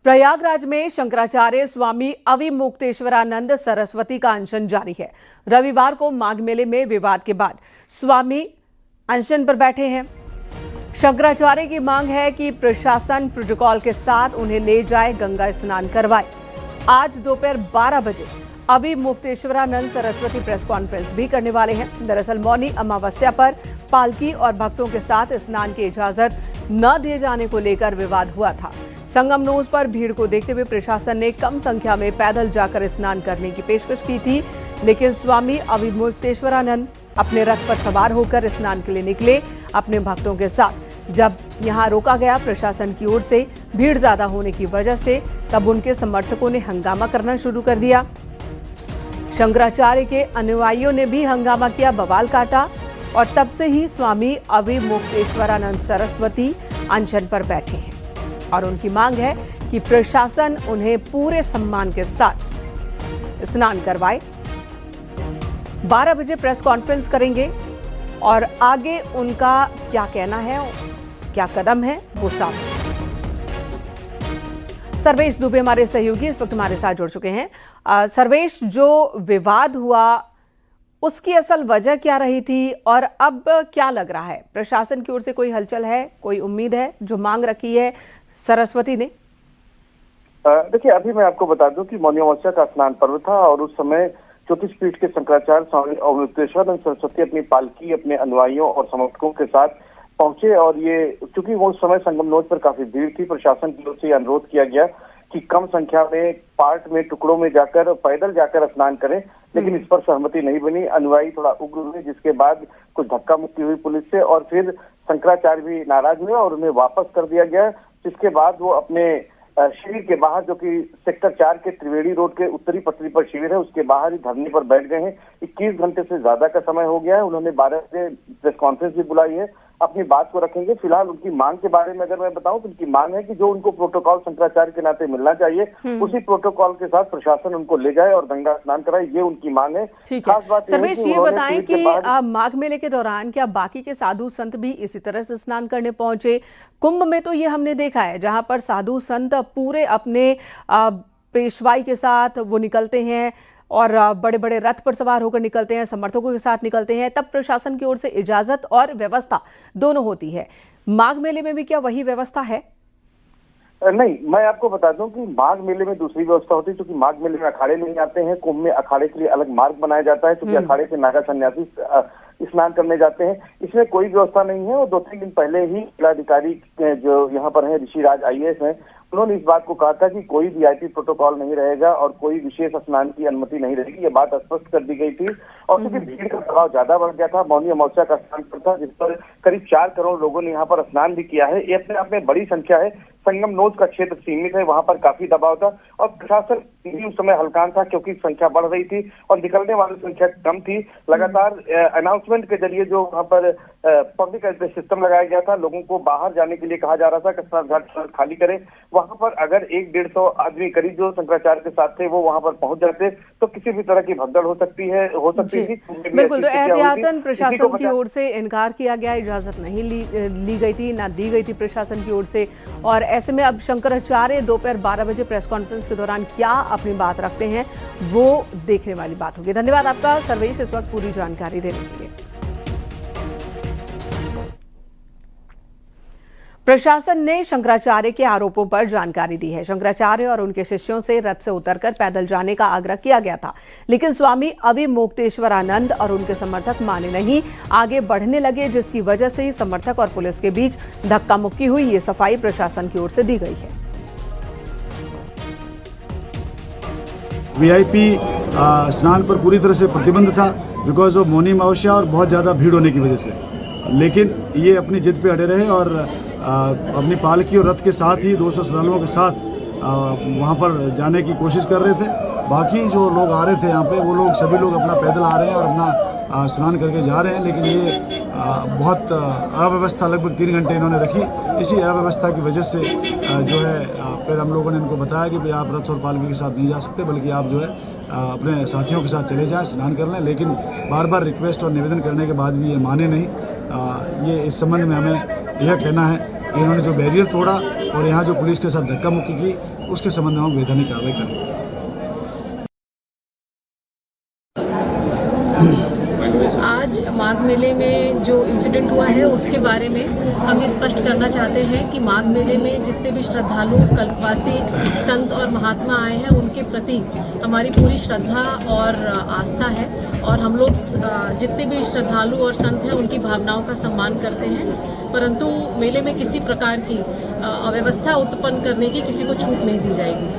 प्रयागराज में शंकराचार्य स्वामी अविमुक्तेश्वरानंद सरस्वती का अनशन जारी है। रविवार को माघ मेले में विवाद के बाद स्वामी अनशन पर बैठे हैं। शंकराचार्य की मांग है कि प्रशासन प्रोटोकॉल के साथ उन्हें ले जाए, गंगा स्नान करवाए। आज दोपहर 12 बजे अविमुक्तेश्वरानंद सरस्वती प्रेस कॉन्फ्रेंस भी करने वाले हैं। दरअसल मौनी अमावस्या पर पालकी और भक्तों के साथ स्नान की इजाजत न दिए जाने को लेकर विवाद हुआ था। संगम नोज पर भीड़ को देखते हुए प्रशासन ने कम संख्या में पैदल जाकर स्नान करने की पेशकश की थी, लेकिन स्वामी अविमुक्तेश्वरानंद अपने रथ पर सवार होकर स्नान के लिए निकले अपने भक्तों के साथ। जब यहां रोका गया प्रशासन की ओर से भीड़ ज्यादा होने की वजह से, तब उनके समर्थकों ने हंगामा करना शुरू कर दिया। शंकराचार्य के अनुयायियों ने भी हंगामा किया, बवाल काटा और तब से ही स्वामी अविमुक्तेश्वरानंद सरस्वती अनशन पर बैठे हैं और उनकी मांग है कि प्रशासन उन्हें पूरे सम्मान के साथ स्नान करवाए। 12 बजे प्रेस कॉन्फ्रेंस करेंगे और आगे उनका क्या कहना है, क्या कदम है, वो साफ है। सर्वेश दुबे हमारे सहयोगी इस वक्त हमारे साथ जुड़ चुके हैं। सर्वेश, जो विवाद हुआ उसकी असल वजह क्या रही थी और अब क्या लग रहा है? प्रशासन की ओर से कोई हलचल है, कोई उम्मीद है जो मांग रखी है सरस्वती ने? देखिए, अभी मैं आपको बता दूं कि मौनी अमावस्या का स्नान पर्व था और उस समय ज्योतिष पीठ के शंकराचार्य स्वामी अविमुक्तेश्वरानंद सरस्वती अपनी पालकी अपने अनुयायियों और समर्थकों के साथ पहुंचे और ये चूंकि वो उस समय संगम नोज पर काफी भीड़ थी, प्रशासन की ओर से अनुरोध किया गया कि कम संख्या में पार्ट में टुकड़ों में जाकर पैदल जाकर स्नान करें, लेकिन इस पर सहमति नहीं बनी। अनुयायी थोड़ा उग्र हुए, जिसके बाद कुछ धक्का मुक्की हुई पुलिस से और फिर शंकराचार्य भी नाराज हुए और उन्हें वापस कर दिया गया। जिसके बाद वो अपने शिविर के बाहर, जो कि सेक्टर 4 के त्रिवेणी रोड के उत्तरी पटरी पर शिविर है, उसके बाहर ही धरने पर बैठ गए हैं। 21 घंटे से ज्यादा का समय हो गया है। उन्होंने 12 बजे प्रेस कॉन्फ्रेंस भी बुलाई है, अपनी बात को रखेंगे। फिलहाल उनकी मांग के बारे में अगर मैं बताऊं तो उनकी मांग है कि जो उनको प्रोटोकॉल शंकराचार्य के नाते मिलना चाहिए, उसी प्रोटोकॉल के साथ प्रशासन उनको ले जाए और गंगा स्नान कराए, ये उनकी मांग है। ठीक है सर्वेश, ये बताएं कि माघ मेले के दौरान क्या बाकी के साधु संत भी इसी तरह से स्नान करने पहुंचे? कुंभ में तो ये हमने देखा है जहां पर साधु संत पूरे अपने पेशवाई के साथ वो निकलते हैं और बड़े बड़े रथ पर सवार होकर निकलते हैं, समर्थकों के साथ निकलते हैं, तब प्रशासन की ओर से इजाजत और व्यवस्था दोनों होती है। माघ मेले में भी क्या वही व्यवस्था है? नहीं, मैं आपको बता दूं कि माघ मेले में दूसरी व्यवस्था होती है, क्योंकि माघ मेले में अखाड़े नहीं आते हैं। कुंभ में अखाड़े के लिए अलग मार्ग बनाया जाता है, क्योंकि अखाड़े से नागा सन्यासी स्नान करने जाते हैं। इसमें कोई व्यवस्था नहीं है और 2-3 दिन पहले ही जिलाधिकारी जो यहाँ पर है ऋषिराज IAS हैं, उन्होंने इस बात को कहा था कि कोई VIP प्रोटोकॉल नहीं रहेगा और कोई विशेष स्नान की अनुमति नहीं रहेगी। ये बात स्पष्ट कर दी गई थी और क्योंकि भीड़ का दबाव ज्यादा बढ़ गया था, मौनी अमावस्या का स्नान था जिस पर करीब 4 करोड़ लोगों ने यहाँ पर स्नान भी किया है। ये अपने आप में बड़ी संख्या है। संगम नोज का क्षेत्र सीमित है, वहां पर काफी दबाव था और प्रशासन भी उस समय हल्कान था, क्योंकि संख्या बढ़ रही थी और निकलने वाली संख्या कम थी। लगातार अनाउंसमेंट के जरिए जो वहां पर पब्लिक एड्रेस सिस्टम लगाया गया था, लोगों को बाहर जाने के लिए कहा जा रहा था कि स्नान घाट खाली करें। वहां पर अगर 100-150 आदमी करीब जो शंकराचार्य के साथ थे वो वहां पर पहुंच जाते तो किसी भी तरह की भगदड़ हो सकती थी। बिल्कुल, तो एहतियातन प्रशासन की ओर से इनकार किया गया, इजाजत नहीं ली गई थी, ना दी गई थी प्रशासन की ओर से। और ऐसे में अब शंकराचार्य दोपहर 12 बजे प्रेस कॉन्फ्रेंस के दौरान क्या अपनी बात रखते हैं, वो देखने वाली बात होगी। धन्यवाद आपका सर्वेश, इस वक्त पूरी जानकारी देने के लिए। प्रशासन ने शंकराचार्य के आरोपों पर जानकारी दी है। शंकराचार्य और उनके शिष्यों से रथ से उतरकर पैदल जाने का आग्रह किया गया था, लेकिन स्वामी अविमुक्तेश्वरानंद और उनके समर्थक माने नहीं, आगे बढ़ने लगे, जिसकी वजह से ही समर्थक और पुलिस के बीच धक्का मुक्की हुई। ये सफाई प्रशासन की ओर से दी गई है। VIP स्नान पर पूरी तरह से प्रतिबंध था बिकॉज ऑफ मौनी अमावस्या और बहुत ज़्यादा भीड़ होने की वजह से, लेकिन ये अपनी जिद पे अड़े रहे और अपनी पालकी और रथ के साथ ही 200 श्रद्धालुओं के साथ वहाँ पर जाने की कोशिश कर रहे थे। बाकी जो लोग आ रहे थे यहाँ पे, वो लोग सभी लोग अपना पैदल आ रहे हैं और अपना स्नान करके जा रहे हैं, लेकिन ये बहुत अव्यवस्था लगभग 3 घंटे इन्होंने रखी। इसी अव्यवस्था की वजह से जो है फिर हम लोगों ने इनको बताया कि भाई आप रथ और पालकी के साथ नहीं जा सकते, बल्कि आप जो है अपने साथियों के साथ चले जाएं, स्नान कर लें। लेकिन बार बार रिक्वेस्ट और निवेदन करने के बाद भी ये माने नहीं। ये इस संबंध में हमें यह कहना है कि इन्होंने जो बैरियर तोड़ा और यहाँ जो पुलिस के साथ धक्का मुक्की की, उसके संबंध में हम वैधानिक कार्रवाई करेंगे। आज माघ मेले में जो इंसिडेंट हुआ है उसके बारे में हम ये स्पष्ट करना चाहते हैं कि माघ मेले में जितने भी श्रद्धालु कल्पवासी संत और महात्मा आए हैं उनके प्रति हमारी पूरी श्रद्धा और आस्था है और हम लोग जितने भी श्रद्धालु और संत हैं उनकी भावनाओं का सम्मान करते हैं, परंतु मेले में किसी प्रकार की अव्यवस्था उत्पन्न करने की किसी को छूट नहीं दी जाएगी।